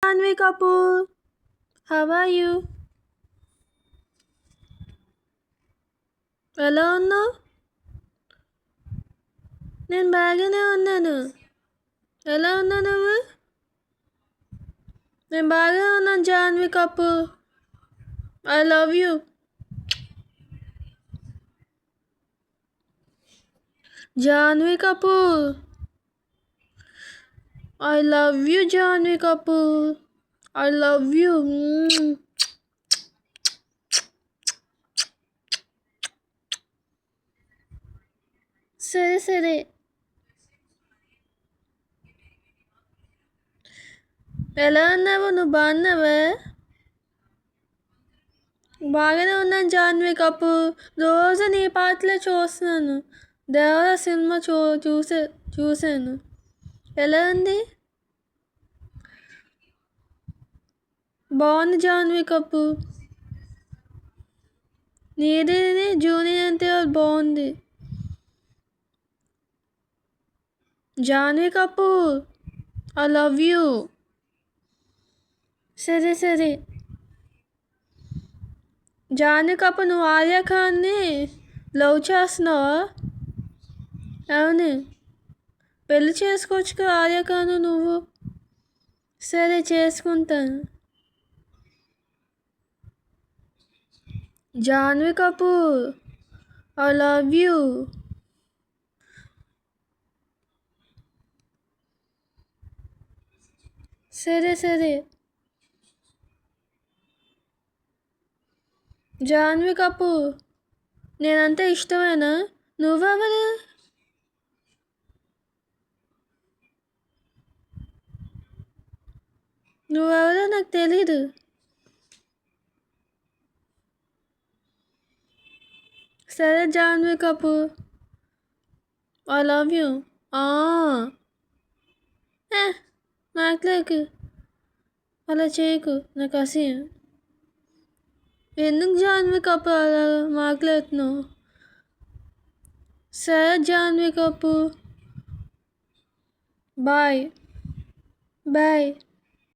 Janvi Kapoor, how are you? ఎలా ఉన్నావు? నేను బాగానే ఉన్నాను. ఎలా ఉన్నావు నువ్వు? నేను బాగా ఉన్నాను Janhvi Kapoor. I love you. Janhvi Kapoor, I love you Janhvi Kapoor. I love you. సరే సరే. ఎలా ఉన్నావు? నువ్వు బాగున్నావా? బాగానే ఉన్నాను జాన్వి కపూర్. రోజు నీ పాటలే చూస్తున్నాను. దేవరా సినిమా చూశాను. ఎలా ఉంది? బాగుంది జాన్వి కపూర్. నీది జూనియర్ ఎన్టీఆర్ బాగుంది. Janhvi Kapoor, I love you. సరే సరే. జాన్వి కపూర్, నువ్వు ఆలియా ఖాన్ని లవ్ చేస్తున్నావా? అవును. పెళ్లి చేసుకోవచ్చు కదా ఆలియా ఖాన్ నువ్వు. సరే చేసుకుంటాను. Janhvi Kapoor, I love you. సరే సరే. జాన్వి కపూర్, నేనంటే ఇష్టమేనా? నువ్వెవరు? నువ్వెవరో నాకు తెలీదు. సరే Janhvi Kapoor, I love you. మాట్లాడకు, అలా చేయకు, నాకు అసహ్యం. ఎందుకు జాన్వి కపూర్ అలా మాట్లాడుతున్నావు? సరే జాన్వి కపూర్, బాయ్ బాయ్.